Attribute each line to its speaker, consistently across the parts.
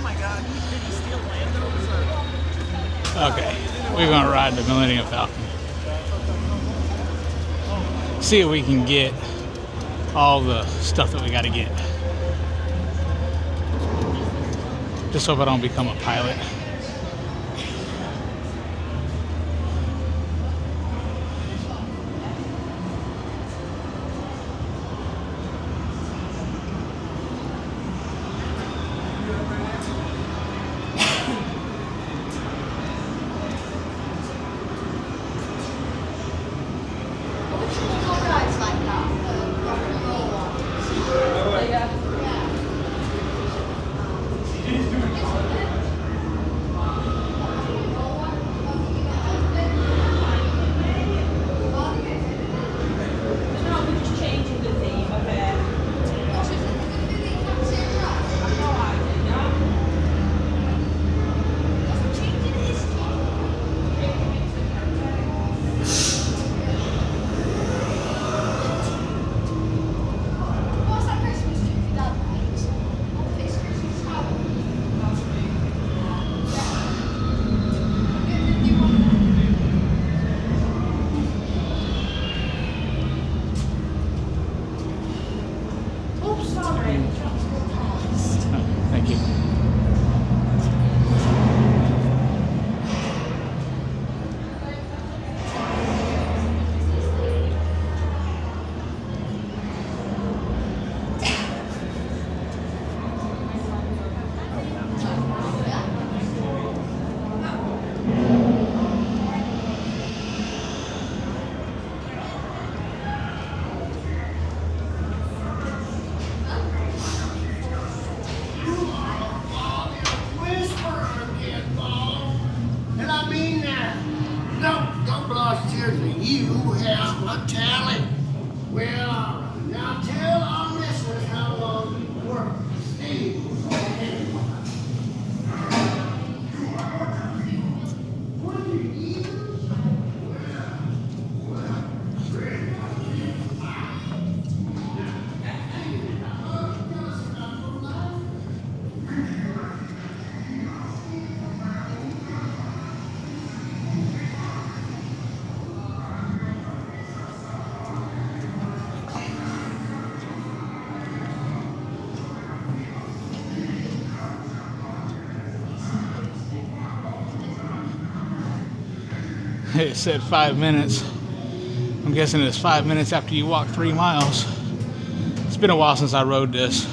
Speaker 1: my God, did he steal Lando's?
Speaker 2: Okay, we're gonna ride the Millennium Falcon. See if we can get all the stuff that we gotta get. Just hope I don't become a pilot. Thank you.
Speaker 3: You have a talent. Well, now tell our listeners how long you work. Steve.
Speaker 2: It said 5 minutes. I'm guessing it's 5 minutes after you walk 3 miles. It's been a while since I rode this.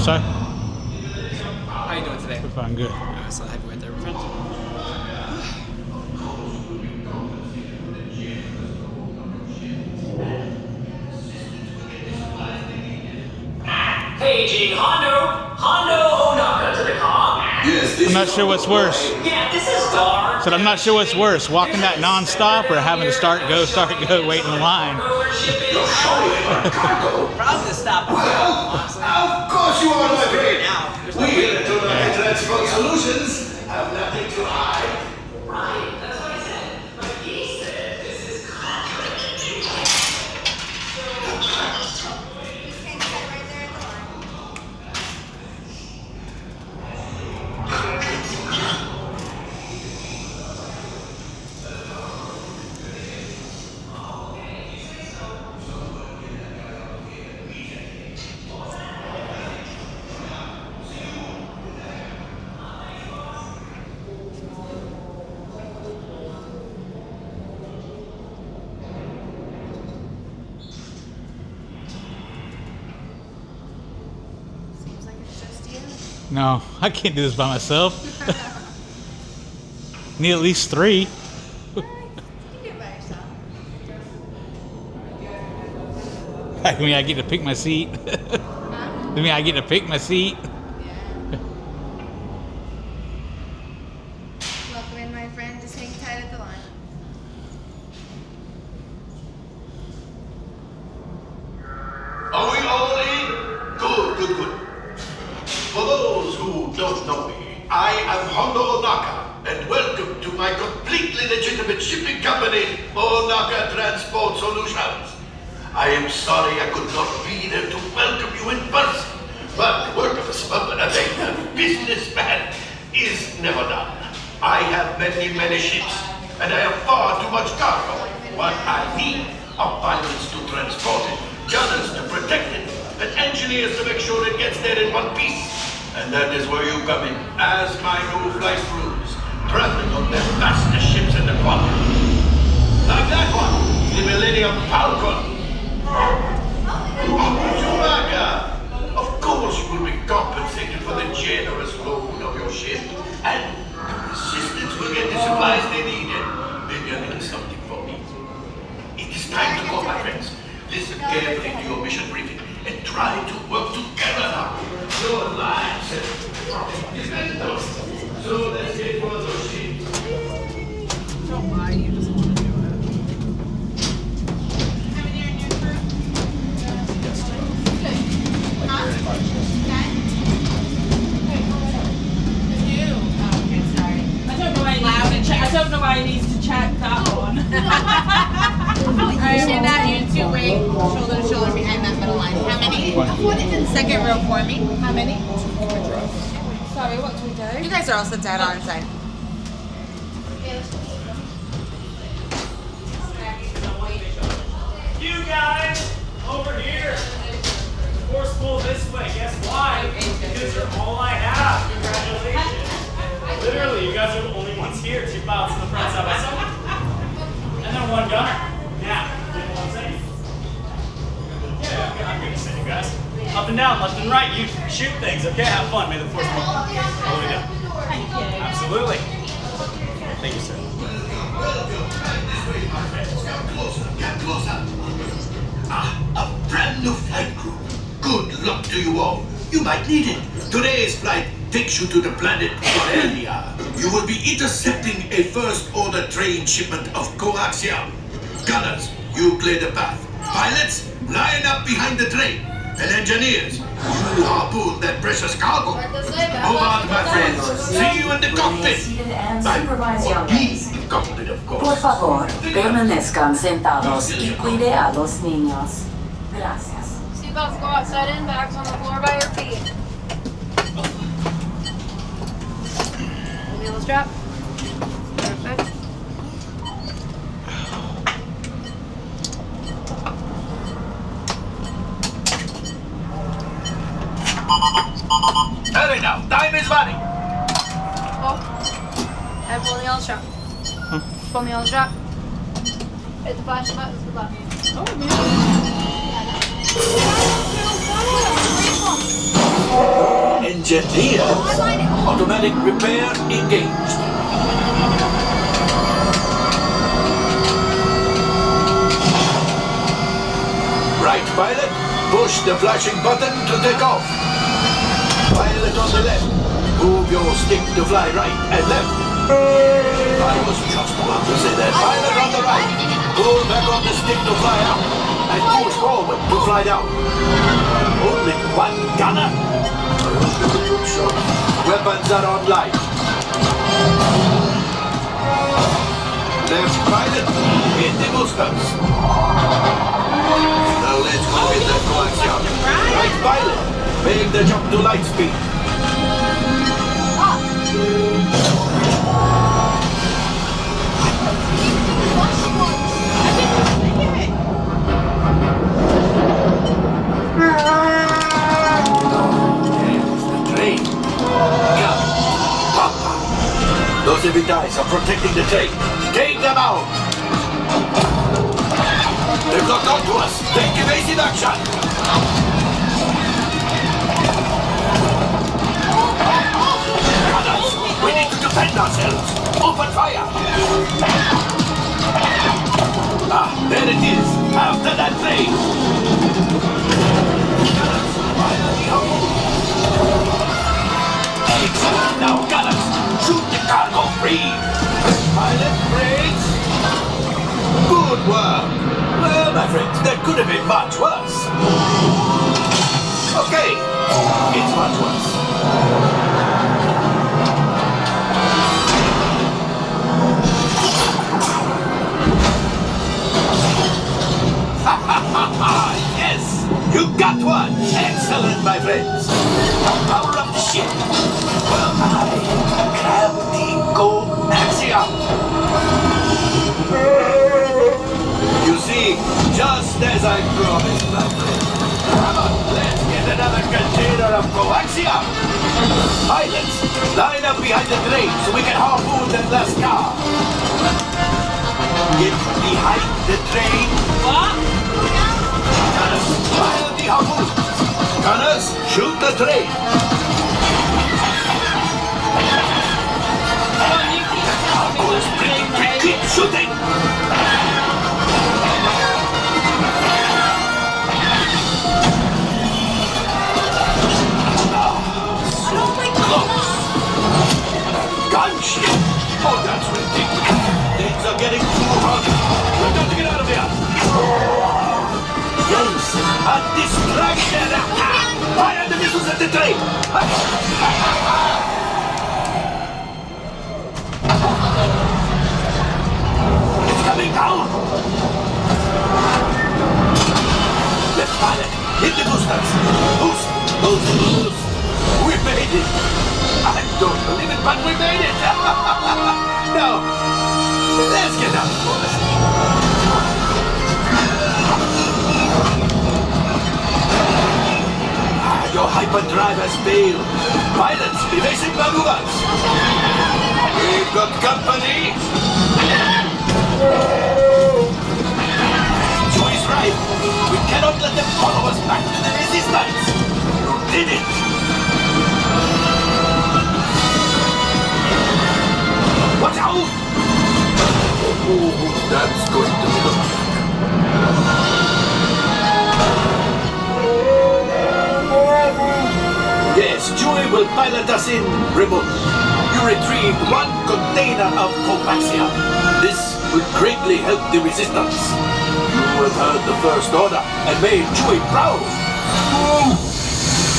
Speaker 2: Sorry?
Speaker 4: How you doing today?
Speaker 2: We're fine, good.
Speaker 4: So heavyweight there, my friend.
Speaker 1: Paging Hondo Onaka to the comm.
Speaker 5: Yes, this
Speaker 2: I'm not
Speaker 5: is
Speaker 2: sure what's worse.
Speaker 1: Yeah, this is Dar.
Speaker 2: Said I'm not sure what's worse, walking that non-stop or having to start, go, wait in line.
Speaker 5: You're surely on cargo.
Speaker 4: Probably to stop and go, honestly.
Speaker 5: Of course you are, my
Speaker 4: Figure
Speaker 5: friend.
Speaker 4: it out. There's no
Speaker 5: We
Speaker 4: way
Speaker 5: at
Speaker 4: to do
Speaker 5: United Transport Solutions have nothing to hide.
Speaker 1: Right, that's what I said. But he said this is contradictory.
Speaker 6: Seems like it's just you.
Speaker 2: No, I can't do this by myself. Need at least 3.
Speaker 6: You can do it by yourself.
Speaker 2: I mean, I get to pick my seat.
Speaker 6: Huh?
Speaker 2: I mean, I get to pick my seat.
Speaker 6: Yeah. Welcome in, my friend. Just hang tight at the line.
Speaker 5: Are we all in? Good. For those who don't know me, I am Hondo Onaka, and welcome to my completely legitimate shipping company, Onaka Transport Solutions. I am sorry I could not be there to welcome you in person, but the work of a smuggler and a businessman is never done. I have many ships, and I have far too much cargo. What I need are pilots to transport it, gunners to protect it, and engineers to make sure it gets there in one piece. And that is where you come in, as my new flight crews, traveling on their fastest ships in the quadrant. Like that one, the Millennium Falcon. Chewbacca! Of course you will be compensated for the generous loan of your ship, and the Resistance will get the supplies they need, and maybe a little something for me. It is time to go, my friends. Listen carefully to your mission briefing, and try to work together now. Your lives depend on it. So let's get one of those ships.
Speaker 4: Don't lie, you just want to do it.
Speaker 6: How many are in your crew? Good. Huh? 10? Two. Oh, okay, sorry.
Speaker 7: I don't know why he needs to check. I don't know why he needs to check that one.
Speaker 6: Alright, stand out here in two-way, shoulder to shoulder behind that middle line. How many? Second row for me. How many?
Speaker 7: Sorry, what do we do?
Speaker 6: You guys are all set down on inside.
Speaker 1: You guys, over here. Force pull this way. Guess why? Because you're all I have. Congratulations. Literally, you guys are the only ones here. 2 pilots in the front side by side. And then 1 gunner. Now, you know what I'm saying? Yeah, I'm gonna send you guys. Up and down, left and right. You shoot things, okay? Have fun. May the force be with you. Hold it down. Absolutely. Thank you, sir.
Speaker 5: Get closer. A brand new flight crew. Good luck to you all. You might need it. Today's flight takes you to the planet Corellia. You will be intercepting a first-order train shipment of coaxium. Gunners, you clear the path. Pilots, line up behind the train. And engineers, you harpoon that precious cargo. Move on, my friends. See you in the cockpit. Or be in the cockpit, of
Speaker 8: Por
Speaker 5: course.
Speaker 8: favor, permanezcan sentados y cuide a los niños. Gracias.
Speaker 6: Seatbelts go outside in, bags on the floor by your feet. Wheels drop. Perfect.
Speaker 5: Hurry now, time is money.
Speaker 6: Oh. And pull the yellow strap. Pull the yellow strap. Hit the flash buttons. Good luck.
Speaker 5: Engineer. Automatic repair engaged. Right, pilot. Push the flashing button to take off. Pilot on the left. Move your stick to fly right and left. I was just about to say that. Pilot on the right. Pull back on the stick to fly up. And push forward to fly down. Only one gunner. Good shot. Weapons are online. Left pilot, hit the boosters. Now let's go with the coaxium. Right pilot, make the jump to light speed. There's the train. Yeah. Papa. Those heavy dies are protecting the train. Take them out! They've locked onto us! Take evasive action! Gunners! We need to defend ourselves! Open fire! Ah, there it is! After that train! Gunners! Fire the hole! Excellent! Now, gunners! Shoot the cargo free! Pilot brakes! Good work! Well, my friends, that could have been much worse. Okay, it's much worse. Ha ha ha ha! Yes! You got one! Excellent, my friends! Power up the ship! Well, I grab the coaxium! You see, just as I promised, my friend. Come on, let's get another container of coaxium! Pilots, line up behind the train so we can harpoon that last car! Get behind the train!
Speaker 7: What?
Speaker 5: Gunners, fire the harpoon! Gunners, shoot the train! Keep shooting! Gunship! Oh, that's ridiculous! Things are getting too hot! We've got to get out of here! Yes, a distraction! Fire the missiles at the train! It's coming down! Left pilot, hit the boosters! Boost! Boost! Boost! We made it! I don't believe it, but we made it! Now, let's get out, boys. Your hyperdrive has failed. Pilots, evasive maneuvers. We've got company. Joey's right. We cannot let them follow us back to the resistance. You did it. Watch out! Oh, that's going to be the Yes, Joey will pilot us in remotely. You retrieved one container of coaxium. This will greatly help the resistance. You have heard the First Order and made Joey proud.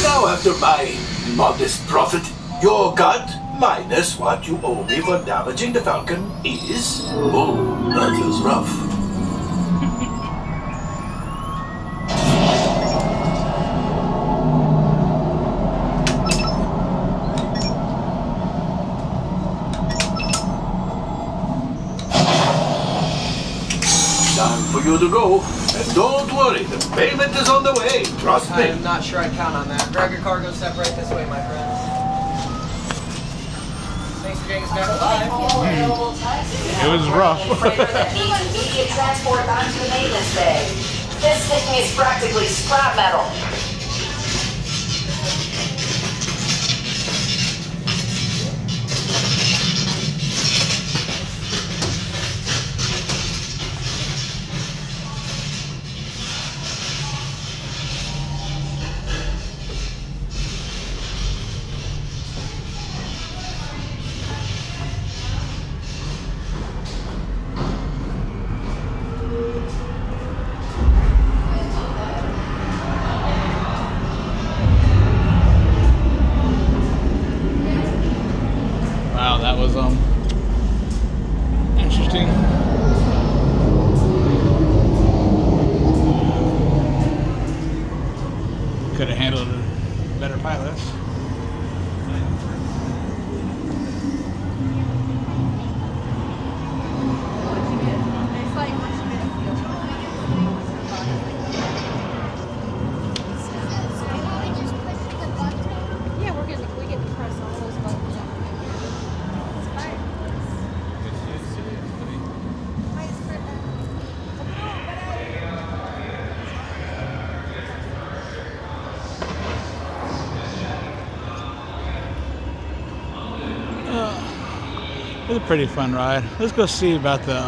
Speaker 5: Now, after my modest profit, your cut, minus what you owe me for damaging the Falcon, is... Oh, that is rough. Time for you to go. And don't worry, the payment is on the way. Trust me.
Speaker 4: I'm not sure I count on that. Grab your cargo, step right this way, my friend. Thanks for getting us back alive.
Speaker 2: It was rough.
Speaker 8: Freighter that needs immediate transport onto the maintenance bay. This thing is practically scrap metal.
Speaker 2: It was a pretty fun ride. Let's go see about the